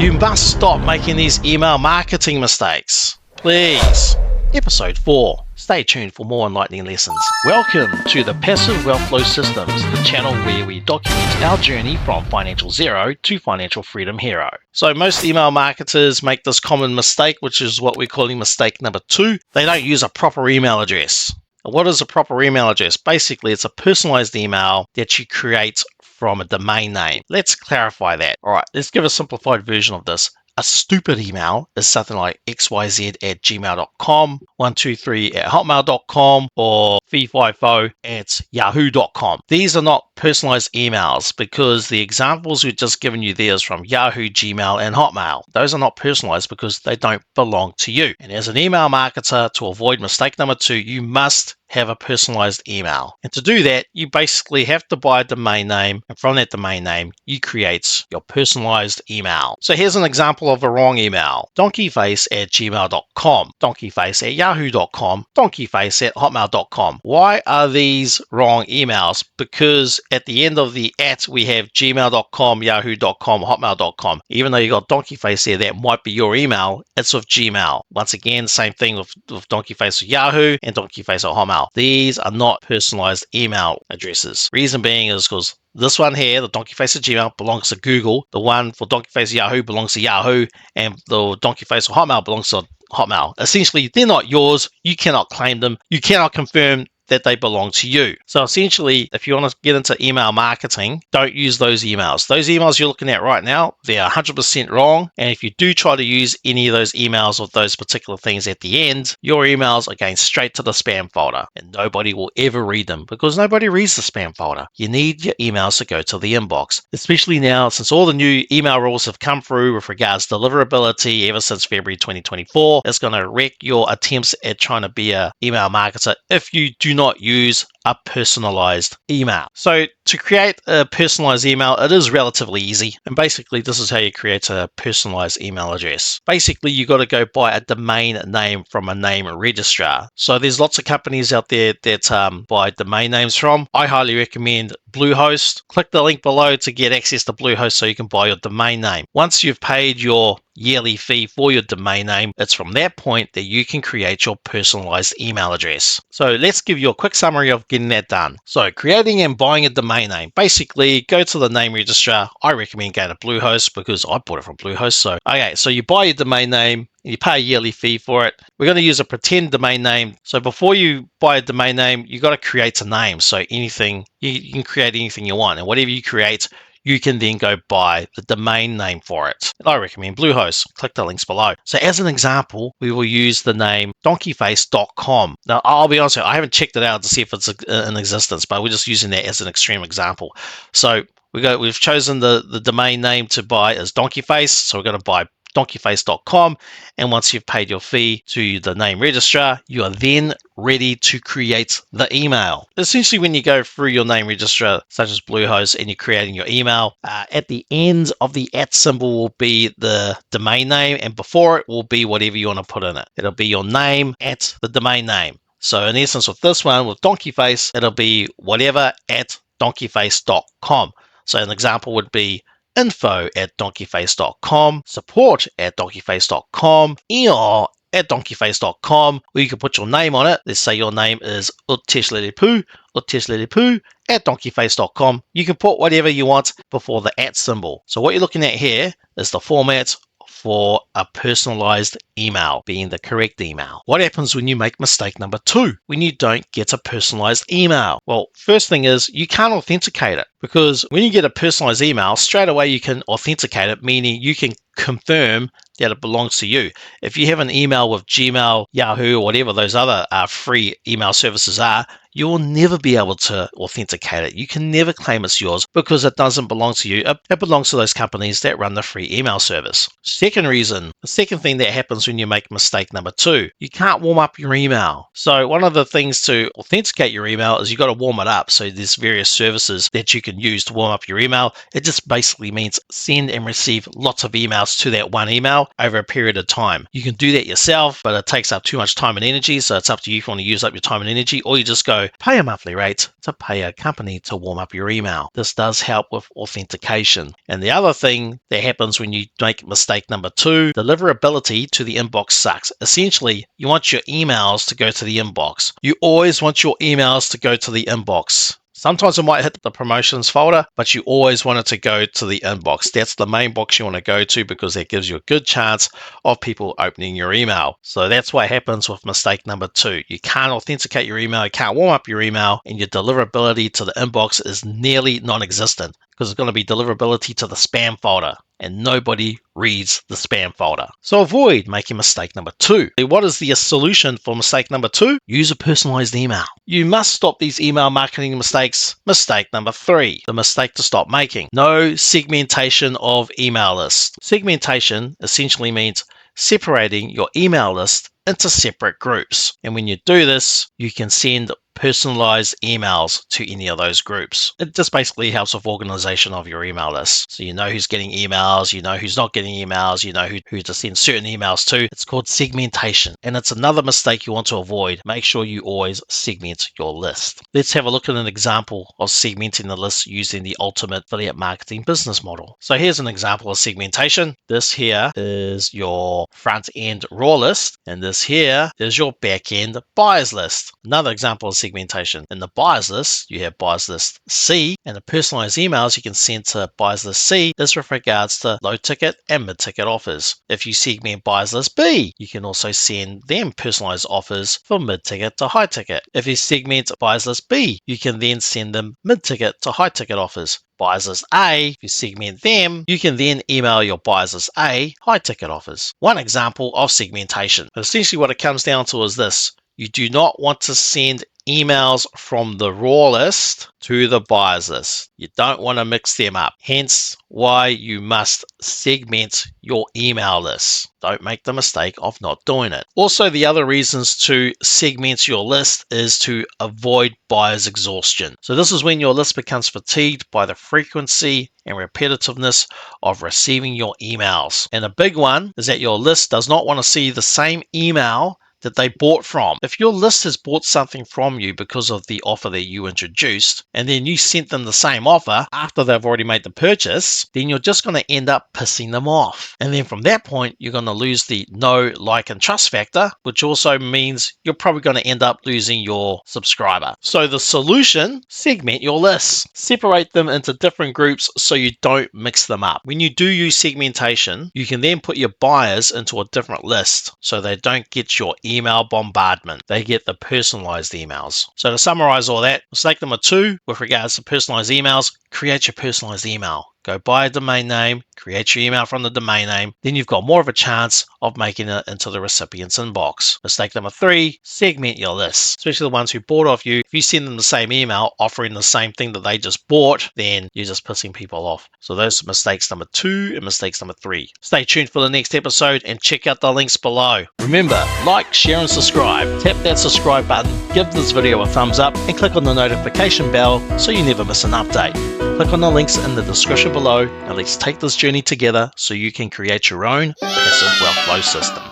You must stop making these email marketing mistakes. Please. Episode 4. Stay tuned for more enlightening lessons. Welcome to the Passive Wealth Flow Systems, the channel where we document our journey from financial zero to financial freedom hero. So most email marketers make this common mistake, which is what we're calling mistake number 2. They don't use a proper email address. What is a proper email address? Basically, it's a personalized email that you create from a domain name. Let's clarify that. All right, let's give a simplified version of this. A stupid email is something like xyz@gmail.com, 123@hotmail.com, or fee50@yahoo.com. These are not personalized emails because the examples we've just given you there is from Yahoo, Gmail, and Hotmail. Those are not personalized because they don't belong to you. And as an email marketer, to avoid mistake number 2, you must have a personalized email. And to do that, you basically have to buy a domain name, and from that domain name, you create your personalized email. So here's an example of a wrong email. donkeyface@gmail.com, donkeyface@yahoo.com, donkeyface@hotmail.com. Why are these wrong emails? Because at the end of the @ we have gmail.com, yahoo.com, hotmail.com. Even though you got donkeyface there, that might be your email. It's with Gmail. Once again, same thing with donkeyface with Yahoo and donkeyface with Hotmail. These are not personalized email addresses. Reason being is because this one here, the donkeyface at Gmail, belongs to Google. The one for donkeyface Yahoo belongs to Yahoo, and the donkeyface for Hotmail belongs to Hotmail. Essentially, they're not yours. You cannot claim them. You cannot confirm that they belong to you. So essentially, if you want to get into email marketing, don't use those emails. Those emails you're looking at right now, they're 100% wrong. And if you do try to use any of those emails with those particular things at the end, your emails are going straight to the spam folder, and nobody will ever read them because nobody reads the spam folder. You need your emails to go to the inbox, especially now since all the new email rules have come through with regards to deliverability ever since February 2024. It's going to wreck your attempts at trying to be an email marketer if you do not use a personalized email. So to create a personalized email, it is relatively easy. And basically, this is how you create a personalized email address. Basically, you got to go buy a domain name from a name registrar. So there's lots of companies out there that buy domain names from. I highly recommend Bluehost. Click the link below to get access to Bluehost so you can buy your domain name. Once you've paid your yearly fee for your domain name, it's from that point that you can create your personalized email address. So let's give you a quick summary of getting that done. So creating and buying a domain name. Basically, go to the name registrar. I recommend going to Bluehost because I bought it from Bluehost. So you buy your domain name, you pay a yearly fee for it. We're going to use a pretend domain name. So before you buy a domain name, you got to create a name. So anything, you can create anything you want. And whatever you create, you can then go buy the domain name for it. And I recommend Bluehost. Click the links below. So as an example, we will use the name donkeyface.com. Now, I'll be honest with you, I haven't checked it out to see if it's in existence, but we're just using that as an extreme example. So we've chosen the domain name to buy as donkeyface. So we're going to buy donkeyface.com, and once you've paid your fee to the name registrar, you are then ready to create the email. Essentially, when you go through your name registrar, such as Bluehost, and you're creating your email, at the end of the @ symbol will be the domain name, and before it will be whatever you want to put in it. It'll be your name at the domain name. So in essence, with this one, with donkeyface, it'll be whatever at donkeyface.com. So an example would be info@donkeyface.com, support@donkeyface.com, email@donkeyface.com, or you can put your name on it. Let's say your name is Uteshlelepu @donkeyface.com. You can put whatever you want before the @ symbol. So what you're looking at here is the format for a personalized email, being the correct email. What happens when you make mistake number 2? When you don't get a personalized email? Well, first thing is you can't authenticate it, because when you get a personalized email, straight away you can authenticate it, meaning you can confirm that it belongs to you. If you have an email with Gmail, Yahoo, or whatever those other free email services are, you will never be able to authenticate it. You can never claim it's yours because it doesn't belong to you. It belongs to those companies that run the free email service. Second reason, the second thing that happens when you make mistake number 2, you can't warm up your email. So one of the things to authenticate your email is you got to warm it up. So there's various services that you can use to warm up your email. It just basically means send and receive lots of emails to that one email over a period of time. You can do that yourself, but it takes up too much time and energy. So it's up to you if you want to use up your time and energy, or you just go go pay a monthly rate to pay a company to warm up your email. This does help with authentication. And the other thing that happens when you make mistake number 2, deliverability to the inbox sucks. Essentially, you want your emails to go to the inbox. You always want your emails to go to the inbox. Sometimes it might hit the promotions folder, but you always want it to go to the inbox. That's the main box you want to go to because that gives you a good chance of people opening your email. So that's what happens with mistake number 2. You can't authenticate your email, you can't warm up your email, and your deliverability to the inbox is nearly non-existent because it's going to be deliverability to the spam folder, and nobody reads the spam folder. So avoid making mistake number 2. What is the solution for mistake number 2? Use a personalized email. You must stop these email marketing mistakes. Mistake number 3, the mistake to stop making. No segmentation of email lists. Segmentation essentially means separating your email list into separate groups. And when you do this, you can send personalized emails to any of those groups. It just basically helps with organization of your email list. So you know who's getting emails, you know who's not getting emails, you know who to send certain emails to. It's called segmentation. And it's another mistake you want to avoid. Make sure you always segment your list. Let's have a look at an example of segmenting the list using the ultimate affiliate marketing business model. So here's an example of segmentation. This here is your front end raw list, and this here is your back end buyers list. Another example of segmentation. In the buyers list, you have buyers list C, and the personalized emails you can send to buyers list C is with regards to low ticket and mid ticket offers. If you segment buyers list B, you can also send them personalized offers for mid ticket to high ticket. If you segment buyers list B, you can then send them mid ticket to high ticket offers. Buyers list A, if you segment them, you can then email your buyers list A high ticket offers. One example of segmentation. But essentially what it comes down to is this. You do not want to send emails from the raw list to the buyers list. You don't want to mix them up. Hence why you must segment your email list. Don't make the mistake of not doing it. Also, the other reasons to segment your list is to avoid buyer's exhaustion. So this is when your list becomes fatigued by the frequency and repetitiveness of receiving your emails. And a big one is that your list does not want to see the same email that they bought from. If your list has bought something from you because of the offer that you introduced, and then you sent them the same offer after they've already made the purchase, then you're just going to end up pissing them off. And then from that point, you're going to lose the know, like, and trust factor, which also means you're probably going to end up losing your subscriber. So the solution, segment your lists. Separate them into different groups so you don't mix them up. When you do use segmentation, you can then put your buyers into a different list so they don't get your email bombardment. They get the personalized emails. So to summarize all that, mistake number 2 with regards to personalized emails, create your personalized email. Go buy a domain name, create your email from the domain name, then you've got more of a chance of making it into the recipient's inbox. Mistake number 3, segment your lists, especially the ones who bought off you. If you send them the same email offering the same thing that they just bought, then you're just pissing people off. So those are mistakes number 2 and mistakes number 3. Stay tuned for the next episode and check out the links below. Remember, like, share, and subscribe. Tap that subscribe button, give this video a thumbs up, and click on the notification bell so you never miss an update. Click on the links in the description below, and let's take this journey together so you can create your own passive wealth flow system.